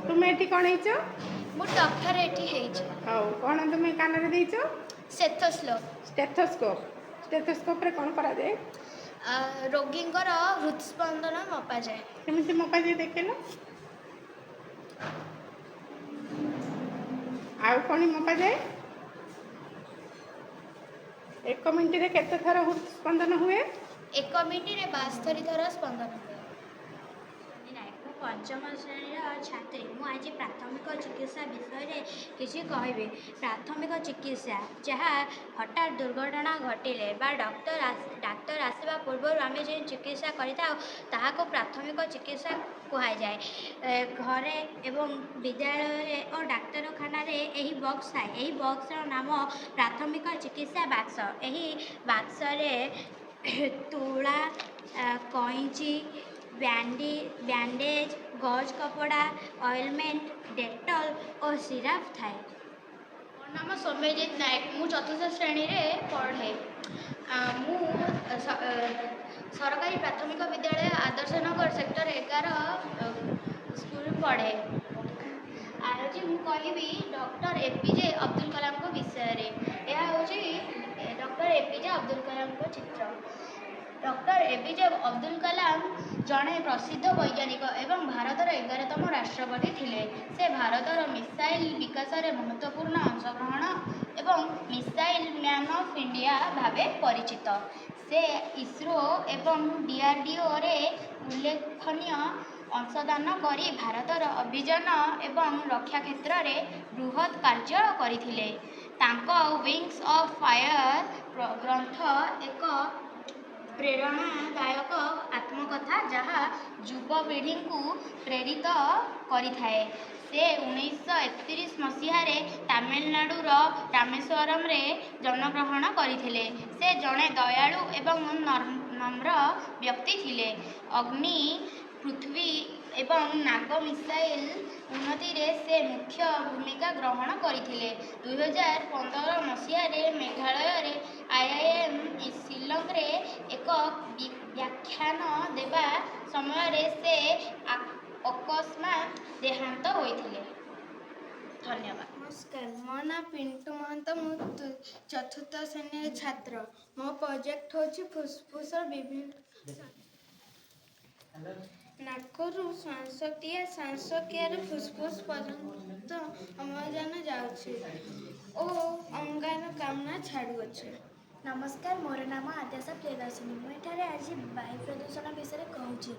तुम एठी कौन हेचो? मु डॉक्टर एठी हेचे। हाउ कौन तुम कान रे देइचो? स्टेथोस्कोप। स्टेथोस्कोप। स्टेथोस्कोप रे कौन करा जाए? रोगींकर हृदस्पंदन मपा जाए। केमिति मपा जाए देखेलो? आउ कौन मपा जाए? 1 मिनिट रे केते थर हृदस्पंदन हुए? 1 मिनिट रे 72 थर स्पंदन हुए। ମୁଁ ପଞ୍ଚମ ଶ୍ରେଣୀର ଛାତ୍ରୀ। ମୁଁ ଆଜି ପ୍ରାଥମିକ ଚିକିତ୍ସା ବିଷୟରେ କିଛି କହିବି। ପ୍ରାଥମିକ ଚିକିତ୍ସା ଯାହା ହଠାତ୍ ଦୁର୍ଘଟଣା ଘଟିଲେ ବା ଡାକ୍ତର ଆସିବା ପୂର୍ବରୁ ଆମେ ଯେଉଁ ଚିକିତ୍ସା କରିଥାଉ ତାହାକୁ ପ୍ରାଥମିକ ଚିକିତ୍ସା କୁହାଯାଏ। ଘରେ ଏବଂ ବିଦ୍ୟାଳୟରେ ଓ ଡାକ୍ତରଖାନାରେ ଏହି ବକ୍ସ ଥାଏ। ଏହି ବକ୍ସର ନାମ ପ୍ରାଥମିକ ଚିକିତ୍ସା ବାକ୍ସ। ଏହି ବାକ୍ସରେ ତୁଳା, କଇଁଚି, ବ୍ୟାଣ୍ଡେଜ, ଗଜ କପଡ଼ା, ଅଏଲମେଣ୍ଟ, ଡେଟଲ ଓ ସିରାପ ଥାଏ। ମୋ ନାମ ସୌମ୍ୟଜିତ ନାୟକ। ମୁଁ ଚତୁର୍ଥ ଶ୍ରେଣୀରେ ପଢ଼େ। ମୁଁ ସରକାରୀ ପ୍ରାଥମିକ ବିଦ୍ୟାଳୟ ଆଦର୍ଶନଗର ସେକ୍ଟର 11 ସ୍କୁଲ ପଢ଼େ। ଆଜି ମୁଁ କହିବି ଡକ୍ଟର ଏପିଜେ ଅବଦୁଲ କଲାମଙ୍କ ବିଷୟରେ। ଏହା ହେଉଛି ଡକ୍ଟର ଏପିଜେ ଅବଦୁଲ କଲାମଙ୍କ ଚିତ୍ର। ଡକ୍ଟର ଏପିଜେ ଅବଦୁଲ କଲାମ ଜଣେ ପ୍ରସିଦ୍ଧ ବୈଜ୍ଞାନିକ ଏବଂ ଭାରତର 11ତମ ରାଷ୍ଟ୍ରପତି ଥିଲେ। ସେ ଭାରତର ମିସାଇଲ ବିକାଶରେ ମହତ୍ତ୍ୱପୂର୍ଣ୍ଣ ଅଂଶଗ୍ରହଣ ଏବଂ ମିସାଇଲ ମ୍ୟାନ୍ ଅଫ୍ ଇଣ୍ଡିଆ ଭାବେ ପରିଚିତ। ସେ ଇସ୍ରୋ ଏବଂ DRDOରେ ଉଲ୍ଲେଖନୀୟ ଅଂଶଦାନ କରି ଭାରତର ଅଭିଯାନ ଏବଂ ରକ୍ଷା କ୍ଷେତ୍ରରେ ବୃହତ୍ କାର୍ଯ୍ୟ କରିଥିଲେ। ତାଙ୍କ ୱିଙ୍ଗସ୍ ଅଫ୍ ଫାୟାର ଗ୍ରନ୍ଥ ଏକ ପ୍ରେରଣାଦାୟକ ଆତ୍ମକଥା ଯାହା ଯୁବପିଢ଼ିଙ୍କୁ ପ୍ରେରିତ କରିଥାଏ। ସେ 1931 ମସିହାରେ ତାମିଲନାଡୁର ରାମେଶ୍ୱରମରେ ଜନ୍ମଗ୍ରହଣ କରିଥିଲେ। ସେ ଜଣେ ଦୟାଳୁ ଏବଂ ନମ୍ର ବ୍ୟକ୍ତି ଥିଲେ। ଅଗ୍ନି, ପୃଥ୍ୱୀ ଏବଂ ନାଗ ମିସାଇଲ ଉନ୍ନତିରେ ସେ ମୁଖ୍ୟ ଭୂମିକା ଗ୍ରହଣ କରିଥିଲେ। 2015 ମସିହାରେ ମେଘାଳୟରେ IIM ଶିଲଂରେ ଏକ ବ୍ୟାଖ୍ୟାନ ଦେବା ସମୟରେ ସେ ଅକସ୍ମାତ୍ ଦେହାନ୍ତ ହୋଇଥିଲେ। ଧନ୍ୟବାଦ। ନମସ୍କାର, ମୋ ନାଁ ପିଣ୍ଟୁ ମହାନ୍ତ। ମୁଁ ଚତୁର୍ଥ ଶ୍ରେଣୀର ଛାତ୍ର। ମୋ ପ୍ରୋଜେକ୍ଟ ହେଉଛି ଫୁସ୍ଫୁସର ବିଭିନ୍ନ ନାକରୁ ଶ୍ୱାସକ୍ରିୟାରୁ ଫୁସ୍ଫୁସ୍ ପର୍ଯ୍ୟନ୍ତ ଅମ୍ଳଜାନ ଯାଉଛି ଓ ଅଙ୍ଗାରକାମ୍ଳ ଛାଡ଼ୁଅଛି। ନମସ୍କାର, ମୋର ନାମ ଆଦ୍ୟାଶା ପ୍ରିୟଦର୍ଶିନୀ। ମୁଁ ଏଠାରେ ଆଜି ବାୟୁ ପ୍ରଦୂଷଣ ବିଷୟରେ କହୁଛି।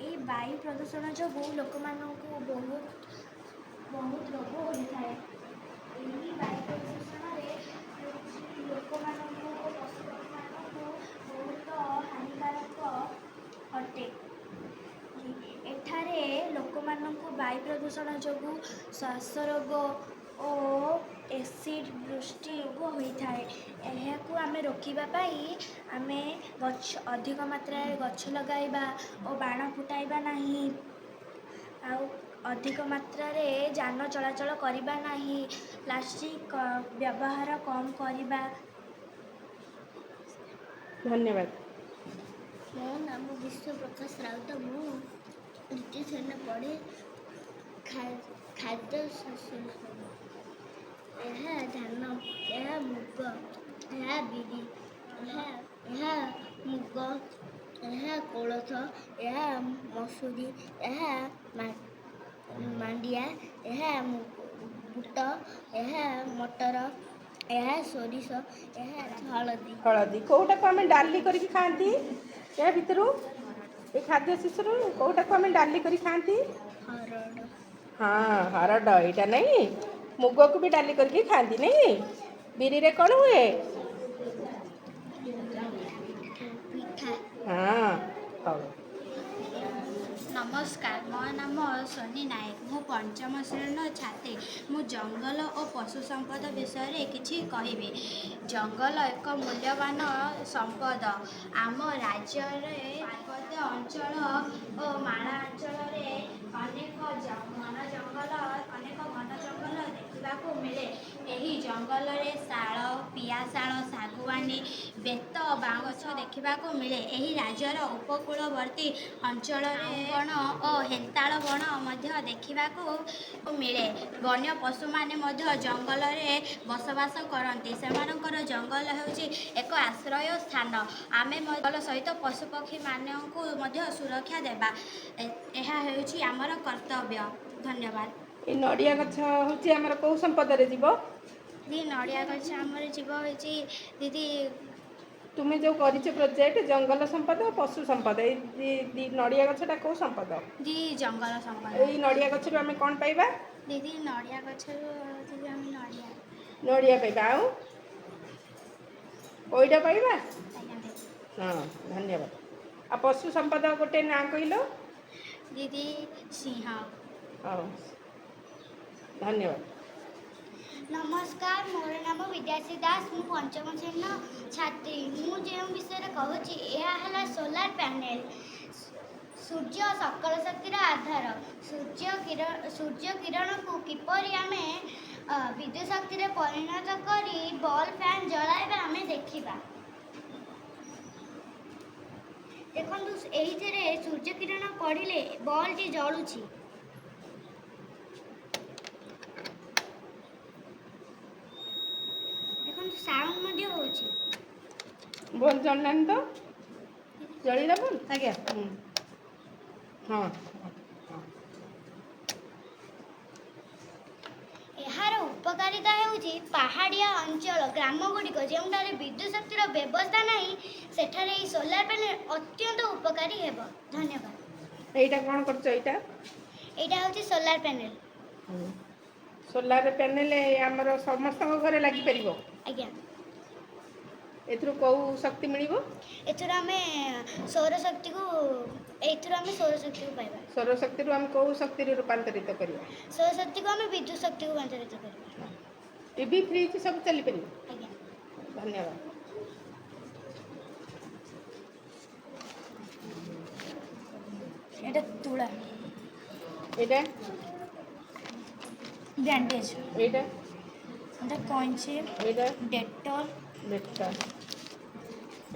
ଏହି ବାୟୁ ପ୍ରଦୂଷଣ ଯୋଗୁଁ ଲୋକମାନଙ୍କୁ ବହୁତ ରୋଗ ହୋଇଥାଏ। ଏହି ବାୟୁ ପ୍ରଦୂଷଣରେ ଲୋକମାନଙ୍କୁ ଓ ପଶୁପକ୍ଷୀମାନଙ୍କୁ ବହୁତ ହାନିକାରକ ଅଟେ। ଏଠାରେ ଲୋକମାନଙ୍କୁ ବାୟୁ ପ୍ରଦୂଷଣ ଯୋଗୁଁ ଶ୍ୱାସରୋଗ ଓ ଏସିଡ୍ ବୃଷ୍ଟି ରୋଗ ହୋଇଥାଏ। ଏହାକୁ ଆମେ ରୋକିବା ପାଇଁ ଆମେ ଅଧିକ ମାତ୍ରାରେ ଗଛ ଲଗାଇବା ଓ ବାଣ ଫୁଟାଇବା ନାହିଁ। ଆଉ ଅଧିକ ମାତ୍ରାରେ ଯାନ ଚଳାଚଳ କରିବା ନାହିଁ। ପ୍ଲାଷ୍ଟିକ୍ ବ୍ୟବହାର କମ୍ କରିବା। ଧନ୍ୟବାଦ। ମୋ ନାମ ବିଶ୍ୱପ୍ରକାଶ ରାଉତ। ମୁଁ ଦ୍ୱିତୀୟ ଶ୍ରେଣୀରେ ପଢ଼େ। ଖାଦ୍ୟ ଶସ୍ୟ ଏହା ଧାନ, ଏହା ମୁଗ, ଏହା ବିରି, ଏହା ମୁଗ, ଏହା କୋଳଥ, ଏହା ମସୁରୀ, ଏହା ମାଣ୍ଡିଆ, ଏହା ବୁଟ, ଏହା ମଟର, ଏହା ସୋରିଷ, ଏହା ହଳଦୀ କୋଉଟାକୁ ଆମେ ଡାଲି କରିକି ଖାଆନ୍ତି? ଏହା ଭିତରୁ ଏ ଖାଦ୍ୟ ଶସ୍ୟରୁ କୋଉଟାକୁ ଆମେ ଡାଲି କରି ଖାଆନ୍ତି? ହରଡ଼। ହଁ, ହରଡ଼ ଏଇଟା ନାଇଁ। ମୁଗକୁ ବି ଡାଲି କରିକି ଖାଆନ୍ତି ନାଇଁ। ବିରିରେ କ'ଣ ହୁଏ? ପିଠା। ହଁ, ହଉ। ନମସ୍କାର, ମୋ ନାମ ସୋନି ନାୟକ। ମୁଁ ପଞ୍ଚମ ଶ୍ରେଣୀର ଛାତ୍ରୀ। ମୁଁ ଜଙ୍ଗଲ ଓ ପଶୁ ସମ୍ପଦ ବିଷୟରେ କିଛି କହିବି। ଜଙ୍ଗଲ ଏକ ମୂଲ୍ୟବାନ ସମ୍ପଦ। ଆମ ରାଜ୍ୟରେ ପାର୍ବତ୍ୟ ଅଞ୍ଚଳ ଓ ମାଳାଞ୍ଚଳରେ ଅନେକ ଘନ ଜଙ୍ଗଲ ଦେଖିବାକୁ ମିଳେ। ଏହି ଜଙ୍ଗଲରେ ଶାଳ, ପିଆଶାଳ, ଶାଗୁଆନୀ, ବେତ ବାଉଁ ଗଛ ଦେଖିବାକୁ ମିଳେ। ଏହି ରାଜ୍ୟର ଉପକୂଳବର୍ତ୍ତୀ ଅଞ୍ଚଳରେ ବଣ ଓ ହେନ୍ତାଳ ବଣ ମଧ୍ୟ ଦେଖିବାକୁ ମିଳେ। ବନ୍ୟ ପଶୁମାନେ ମଧ୍ୟ ଜଙ୍ଗଲରେ ବସବାସ କରନ୍ତି। ସେମାନଙ୍କର ଜଙ୍ଗଲ ହେଉଛି ଏକ ଆଶ୍ରୟ ସ୍ଥାନ। ଆମେ ଜଙ୍ଗଲ ସହିତ ପଶୁପକ୍ଷୀମାନଙ୍କୁ ମଧ୍ୟ ସୁରକ୍ଷା ଦେବା, ଏହା ହେଉଛି ଆମର କର୍ତ୍ତବ୍ୟ। ଧନ୍ୟବାଦ। ଏ ନଡ଼ିଆ ଗଛ ହେଉଛି ଆମର କେଉଁ ସମ୍ପଦରେ ଯିବ? ଦିଦି ନଡ଼ିଆ ଗଛ ଆମର ଜୀବ ହେଉଛି ଦିଦି ତୁମେ ଯେଉଁ କରିଛ ପ୍ରୋଜେକ୍ଟ ଜଙ୍ଗଲ ସମ୍ପଦ ଓ ପଶୁ ସମ୍ପଦ, ଏଇ ନଡ଼ିଆ ଗଛଟା କେଉଁ ସମ୍ପଦ? ଜଙ୍ଗଲ ସମ୍ପଦ। ଏଇ ନଡ଼ିଆ ଗଛରୁ ଆମେ କ'ଣ ପାଇବା? ଦିଦି ନଡ଼ିଆ ଗଛରୁ ଦିଦି ଆମେ ନଡ଼ିଆ ପାଇବା। ଆଉ ପଇଡ଼ ପାଇବା? ଆଜ୍ଞା ଦିଦି। ହଁ, ଧନ୍ୟବାଦ। ଆଉ ପଶୁ ସମ୍ପଦ ଗୋଟେ ନାଁ କହିଲ? ଦିଦି ସିଂହ। ହଉ, ଧନ୍ୟବାଦ। ନମସ୍କାର, ମୋର ନାମ ବିଦ୍ୟାଶ୍ରୀ ଦାସ। ମୁଁ ପଞ୍ଚମ ଶ୍ରେଣୀର ଛାତ୍ରୀ। ମୁଁ ଯେଉଁ ବିଷୟରେ କହୁଛି ଏହା ହେଲା ସୋଲାର ପ୍ୟାନେଲ। ସୂର୍ଯ୍ୟ ସକଳ ଶକ୍ତିର ଆଧାର। ସୂର୍ଯ୍ୟ କିରଣକୁ କିପରି ଆମେ ବିଦ୍ୟୁତ ଶକ୍ତିରେ ପରିଣତ କରି ବଲ୍ ଫ୍ୟାନ୍ ଜଳାଇବା ଆମେ ଦେଖିବା। ଦେଖନ୍ତୁ, ଏହିଥିରେ ସୂର୍ଯ୍ୟ କିରଣ ପଡ଼ିଲେ ବଲ୍ଟି ଜଳୁଛି। ଦେଖନ୍ତୁ, ସାଉଣ୍ଡ ମଧ୍ୟ ହେଉଛି। ବଲ୍ ଜଳିଲାନି ତ? ଜଳିଲା ବଲ୍? ଆଜ୍ଞା। ହଁ। ଏହାର ଉପକାରିତା ହେଉଛି ପାହାଡ଼ିଆ ଅଞ୍ଚଳ ଗ୍ରାମଗୁଡ଼ିକ ଯେଉଁଠାରେ ବିଦ୍ୟୁତ ଶକ୍ତିର ବ୍ୟବସ୍ଥା ନାହିଁ, ସେଠାରେ ଏହି ସୋଲାର ପ୍ୟାନେଲ ଅତ୍ୟନ୍ତ ଉପକାରୀ ହେବ। ଧନ୍ୟବାଦ। ଏଇଟା କ'ଣ କରୁଛ? ଏଇଟା ହେଉଛି ସୋଲାର ପ୍ୟାନେଲ। ସୋଲାର ପ୍ୟାନେଲ ଆମର ସମସ୍ତଙ୍କ ଘରେ ଲାଗିପାରିବ? ଆଜ୍ଞା। ଏଥିରୁ କେଉଁ ଶକ୍ତି ମିଳିବ? ଏଥିରୁ ଆମେ ସୌରଶକ୍ତିକୁ ପାଇବା। ସୌରଶକ୍ତିରୁ ଆମେ କେଉଁ ଶକ୍ତିରେ ରୂପାନ୍ତରିତ କରିବା? ସୌରଶକ୍ତିକୁ ଆମେ ବିଦ୍ୟୁତ ଶକ୍ତିକୁ ରୂପାନ୍ତରିତ କରିବା। ଟିଭି ଫ୍ରିଜ୍ ସବୁ ଚାଲିପାରିବ? ଆଜ୍ଞା। ଧନ୍ୟବାଦ। এটা তুলা, ଏଇଟା ব্যান্ডেজ, ଏଇଟା এটা কইঁচি, ଏଇଟା ডেটল, ବେଟା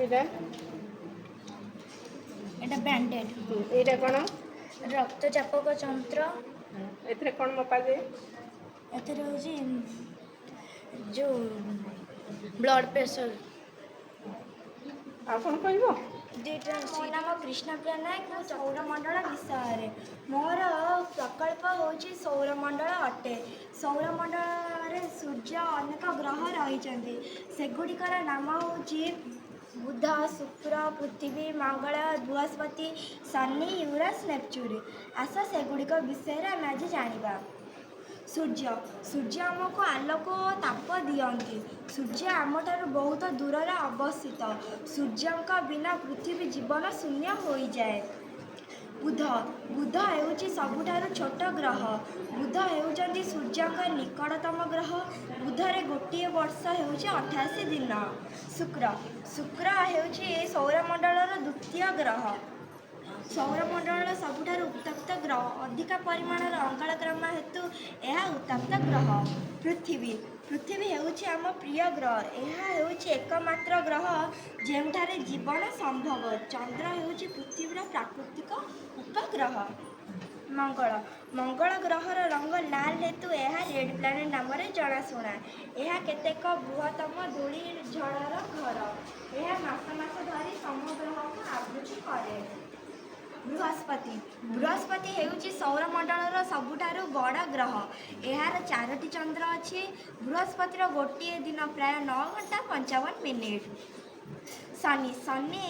ଏଇଟା এটা ব্যান্ডেড, ଏଇଟା କ'ଣ? রক্তচাপক যন্ত্র, ଏଥିରେ କ'ଣ ମପାଯାଏ? ଏଥିରେ ହେଉଛି ଯେଉଁ ବ୍ଲଡ଼ ପ୍ରେସର। ଆଉ କ'ଣ କହିବ? ମୋ ନାମ କୃଷ୍ଣପ୍ରିୟା ନାୟକ। ମୁଁ ସୌରମଣ୍ଡଳ ବିଷୟରେ ମୋର ପ୍ରକଳ୍ପ ହେଉଛି ସୌରମଣ୍ଡଳ ଅଟେ। ସୌରମଣ୍ଡଳରେ ସୂର୍ଯ୍ୟ ଅନେକ ଗ୍ରହ ରହିଛନ୍ତି। ସେଗୁଡ଼ିକର ନାମ ହେଉଛି ବୁଧ, ଶୁକ୍ର, ପୃଥିବୀ, ମଙ୍ଗଳ, ବୃହସ୍ପତି, ଶନି, ୟୁରାସ୍, ନେପଚୁନ୍। ଆସ ସେଗୁଡ଼ିକ ବିଷୟରେ ଆମେ ଆଜି ଜାଣିବା। ସୂର୍ଯ୍ୟ ଆମକୁ ଆଲୋକ ଓ ତାପ ଦିଅନ୍ତି। ସୂର୍ଯ୍ୟ ଆମଠାରୁ ବହୁତ ଦୂରରେ ଅବସ୍ଥିତ। ସୂର୍ଯ୍ୟଙ୍କ ବିନା ପୃଥିବୀ ଜୀବନ ଶୂନ୍ୟ ହୋଇଯାଏ। ବୁଧ ହେଉଛି ସବୁଠାରୁ ଛୋଟ ଗ୍ରହ। ବୁଧ ହେଉଛନ୍ତି ସୂର୍ଯ୍ୟଙ୍କ ନିକଟତମ ଗ୍ରହ। ବୁଧରେ ଗୋଟିଏ ବର୍ଷ ହେଉଛି 88 ଦିନ। ଶୁକ୍ର ହେଉଛି ସୌରମଣ୍ଡଳର ଦ୍ୱିତୀୟ ଗ୍ରହ। ସୌରମଣ୍ଡଳର ସବୁଠାରୁ ଉତ୍ତପ୍ତ ଗ୍ରହ। ଅଧିକ ପରିମାଣର ଅଙ୍ଗାରକାମ୍ଳ ହେତୁ ଏହା ଉତ୍ତପ୍ତ ଗ୍ରହ। ପୃଥିବୀ ହେଉଛି ଆମ ପ୍ରିୟ ଗ୍ରହ। ଏହା ହେଉଛି ଏକମାତ୍ର ଗ୍ରହ ଯେଉଁଠାରେ ଜୀବନ ସମ୍ଭବ। ଚନ୍ଦ୍ର ହେଉଛି ପୃଥିବୀର ପ୍ରାକୃତିକ ଉପଗ୍ରହ। ମଙ୍ଗଳ ଗ୍ରହର ରଙ୍ଗ ଲାଲ ହେତୁ ଏହା ରେଡ୍ ପ୍ଲାନେଟ୍ ନାମରେ ଜଣାଶୁଣା। ଏହା କେତେକ ବୃହତ୍ତମ ଧୂଳି ଝଡ଼ର ଘର। ଏହା ମାସ ଧରି ସମଗ୍ରହକୁ ଆବୃତ୍ତି କରେ। ବୃହସ୍ପତି ହେଉଛି ସୌରମଣ୍ଡଳର ସବୁଠାରୁ ବଡ଼ ଗ୍ରହ। ଏହାର 4ଟି ଚନ୍ଦ୍ର ଅଛି। ବୃହସ୍ପତିର ଗୋଟିଏ ଦିନ ପ୍ରାୟ 9 ଘଣ୍ଟା 55 ମିନିଟ୍। ଶନି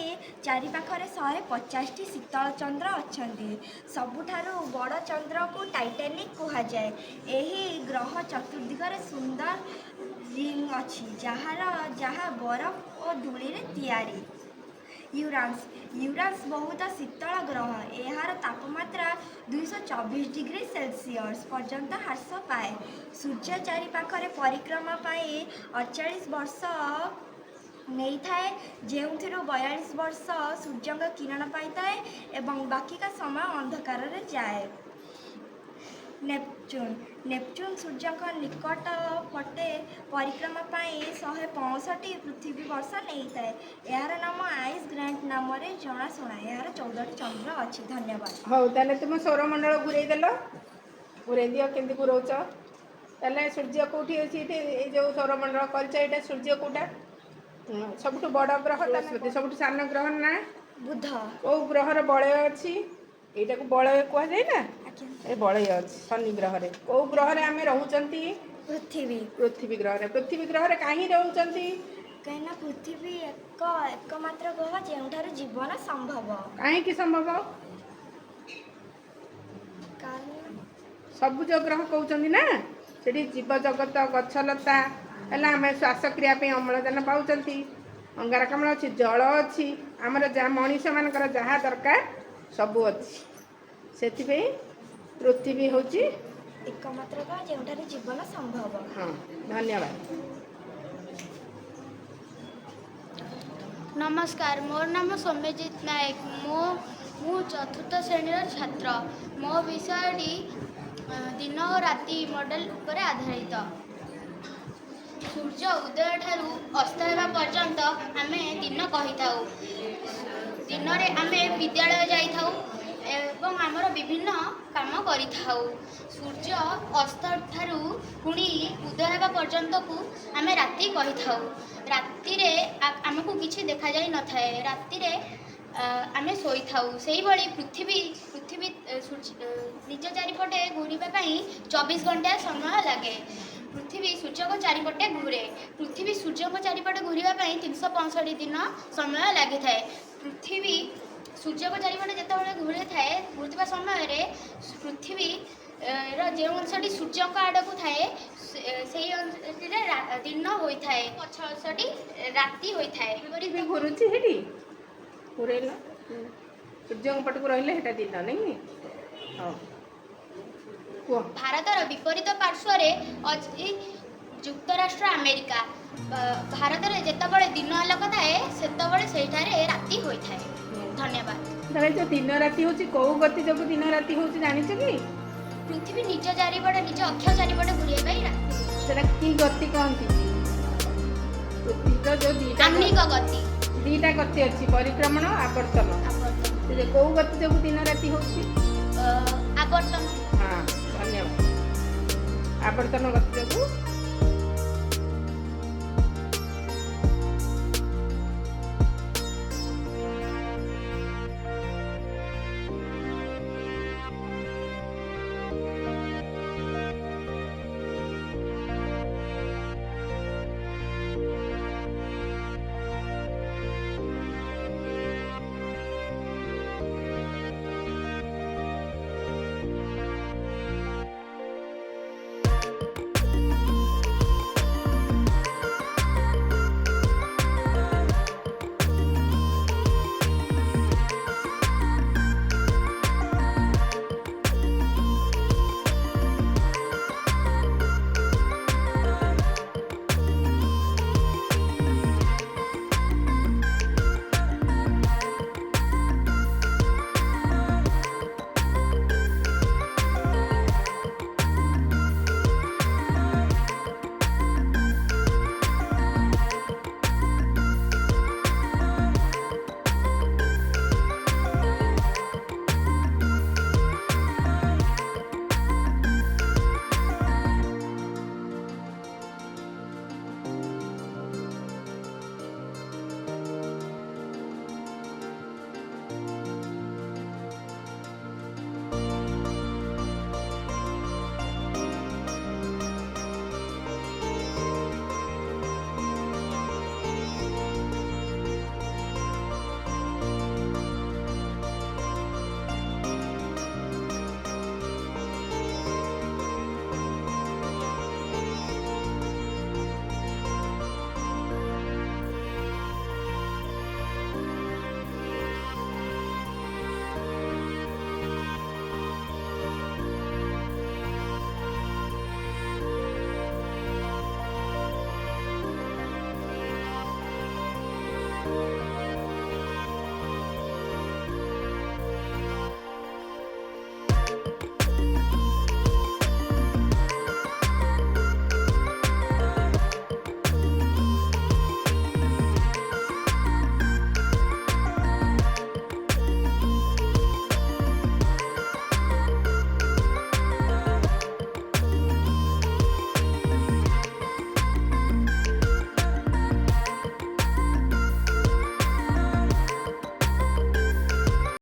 ଚାରିପାଖରେ 150ଟି ଶୀତଳ ଚନ୍ଦ୍ର ଅଛନ୍ତି। ସବୁଠାରୁ ବଡ଼ ଚନ୍ଦ୍ରକୁ ଟାଇଟାନିକ୍ କୁହାଯାଏ। ଏହି ଗ୍ରହ ଚତୁର୍ଦିଗରେ ସୁନ୍ଦର ରିଙ୍ଗ୍ ଅଛି ଯାହା ବରଫ ଓ ଧୂଳିରେ ତିଆରି। ୟୁରାନ୍ସ ବହୁତ ଶୀତଳ ଗ୍ରହ। ଏହାର ତାପମାତ୍ରା 224 ଡିଗ୍ରୀ ସେଲସିୟସ୍ ପର୍ଯ୍ୟନ୍ତ ହ୍ରାସ ପାଏ। ସୂର୍ଯ୍ୟ ଚାରିପାଖରେ ପରିକ୍ରମା ପାଇଁ 48 ବର୍ଷ ନେଇଥାଏ, ଯେଉଁଥିରୁ 42 ବର୍ଷ ସୂର୍ଯ୍ୟଙ୍କ କିରଣ ପାଇଥାଏ ଏବଂ ବାକିକା ସମୟ ଅନ୍ଧକାରରେ ଯାଏ। ନେପଚୁନ୍ ସୂର୍ଯ୍ୟଙ୍କ ନିକଟ ପଟେ ପରିକ୍ରମା ପାଇଁ 165 ପୃଥିବୀ ବର୍ଷ ନେଇଥାଏ। ଏହାର ନାମ ଆଇସ୍ ଗ୍ରାଣ୍ଡ ନାମରେ ଜଣାଶୁଣା। ଏହାର 14ଟି ଚନ୍ଦ୍ର ଅଛି। ଧନ୍ୟବାଦ। ହଉ ତାହେଲେ ତୁମ ସୌରମଣ୍ଡଳ ଘୁରେଇ ଦେଲ, ଘୁରେଇ ଦିଅ କେମିତି ଘୁରଉଛ। ତାହେଲେ ସୂର୍ଯ୍ୟ କେଉଁଠି ଅଛି? ଏଠି ଏଇ ଯେଉଁ ସୌରମଣ୍ଡଳ କରିଛ ଏଇଟା ସୂର୍ଯ୍ୟ କେଉଁଟା? ସବୁଠୁ ବଡ଼ ଗ୍ରହ ବୃହସ୍ପତି। ସବୁଠୁ ସାନ ଗ୍ରହ ନା? ବୁଧ। କେଉଁ ଗ୍ରହର ବଳୟ ଅଛି? ଏଇଟାକୁ ବଳୟ କୁହାଯାଏ ନା? ଆଜ୍ଞା। ଏ ବଳୟ ଅଛି ଶନି ଗ୍ରହରେ। କେଉଁ ଗ୍ରହରେ ଆମେ ରହୁଛନ୍ତି? ପୃଥିବୀ ଗ୍ରହରେ। ପୃଥିବୀ ଗ୍ରହରେ କାହିଁ ରହୁଛନ୍ତି? କାହିଁକିନା ପୃଥିବୀ ଏକମାତ୍ର ଗ୍ରହ ଯେଉଁଠାରେ ଜୀବନ ସମ୍ଭବ। କାହିଁକି ସମ୍ଭବ? ସବୁଜ ଗ୍ରହ କହୁଛନ୍ତି ନା, ସେଠି ଜୀବଜଗତ ଗଛଲତା ହେଲା, ଆମେ ଶ୍ୱାସକ୍ରିୟା ପାଇଁ ଅମ୍ଳଜାନ ପାଉଛନ୍ତି, ଅଙ୍ଗାରକାମ୍ଳ ଅଛି, ଜଳ ଅଛି, ଆମର ଯାହା ମଣିଷମାନଙ୍କର ଯାହା ଦରକାର ସବୁ ଅଛି। ସେଥିପାଇଁ ପୃଥିବୀ ହେଉଛି ଏକମାତ୍ର ଗ୍ରହ ଯେଉଁଠାରେ ଜୀବନ ସମ୍ଭବ। ହଁ, ଧନ୍ୟବାଦ। ନମସ୍କାର, ମୋର ନାମ ସୌମ୍ୟଜିତ ନାୟକ। ମୁଁ ଚତୁର୍ଥ ଶ୍ରେଣୀର ଛାତ୍ର। ମୋ ବିଷୟଟି ଦିନ ଓ ରାତି ମଡ଼େଲ ଉପରେ ଆଧାରିତ। ସୂର୍ଯ୍ୟ ଉଦୟ ଠାରୁ ଅସ୍ତ ହେବା ପର୍ଯ୍ୟନ୍ତ ଆମେ ଦିନ କହିଥାଉ। ଦିନରେ ଆମେ ବିଦ୍ୟାଳୟ ଯାଇଥାଉ ଏବଂ ଆମର ବିଭିନ୍ନ କାମ କରିଥାଉ। ସୂର୍ଯ୍ୟ ଅସ୍ତ ଠାରୁ ପୁଣି ଉଦୟ ହେବା ପର୍ଯ୍ୟନ୍ତକୁ ଆମେ ରାତି କହିଥାଉ। ରାତିରେ ଆମକୁ କିଛି ଦେଖାଯାଇ ନଥାଏ। ରାତିରେ ଆମେ ଶୋଇଥାଉ। ସେହିଭଳି ପୃଥିବୀ ନିଜ ଚାରିପଟେ ଘୂରିବା ପାଇଁ 24 ଘଣ୍ଟା ସମୟ ଲାଗେ। ପୃଥିବୀ ସୂର୍ଯ୍ୟଙ୍କ ଚାରିପଟେ ଘୁରେ। ପୃଥିବୀ ସୂର୍ଯ୍ୟଙ୍କ ଚାରିପଟେ ଘୂରିବା ପାଇଁ 365 ଦିନ ସମୟ ଲାଗିଥାଏ। ପୃଥିବୀ ସୂର୍ଯ୍ୟଙ୍କ ଚାରିପଟେ ଯେତେବେଳେ ଘୁରୁଥିବା ସମୟରେ ପୃଥିବୀର ଯେଉଁ ଅଂଶଟି ସୂର୍ଯ୍ୟଙ୍କ ଆଡ଼କୁ ଥାଏ ସେହି ଅଂଶଟିରେ ଦିନ ହୋଇଥାଏ, ପଛ ଅଂଶଟି ରାତି ହୋଇଥାଏ। ପୃଥିବୀ ଘୁରୁଛି ସେଠି ଘୁରେଇଲ, ସୂର୍ଯ୍ୟଙ୍କ ପଟକୁ ରହିଲେ ସେଟା ଦିନ ନାଇଁ? ହଉ କୁହ। ଭାରତର ବିପରୀତ ପାର୍ଶ୍ୱରେ ଅଛି ଯୁକ୍ତରାଷ୍ଟ୍ର ଆମେରିକା। ଭାରତରେ ଯେତେବେଳେ ଦିନ ଆଲୋକ ଥାଏ ସେତେବେଳେ ସେଇଠାରେ ରାତି ହୋଇଥାଏ। ଧନ୍ୟବାଦ। ତାହେଲେ ଯେଉଁ ଦିନ ରାତି ହେଉଛି କେଉଁ ଗତି ଯୋଗୁଁ ଦିନ ରାତି ହେଉଛି ଜାଣିଛ କି? ପୃଥିବୀ ନିଜ ଚାରିପଟେ ନିଜ ଅକ୍ଷ ଚାରିପଟେ ଘୁରିବା ପାଇଁ ରାତି ହୋଇଥାଏ। ସେଟା କି ଗତି କହନ୍ତି? ପୃଥିବୀର ଯେଉଁ ଆହ୍ନିକ ଗତି। ଦୁଇଟା ଗତି ଅଛି, ପରିକ୍ରମଣ, ଆବର୍ତ୍ତନ। ସେ କେଉଁ ଗତି ଯୋଗୁଁ ଦିନ ରାତି ହେଉଛି? ଆବର୍ତ୍ତନ। ହଁ, ଧନ୍ୟବାଦ। ଆବର୍ତ୍ତନ ଗତି ଯୋଗୁଁ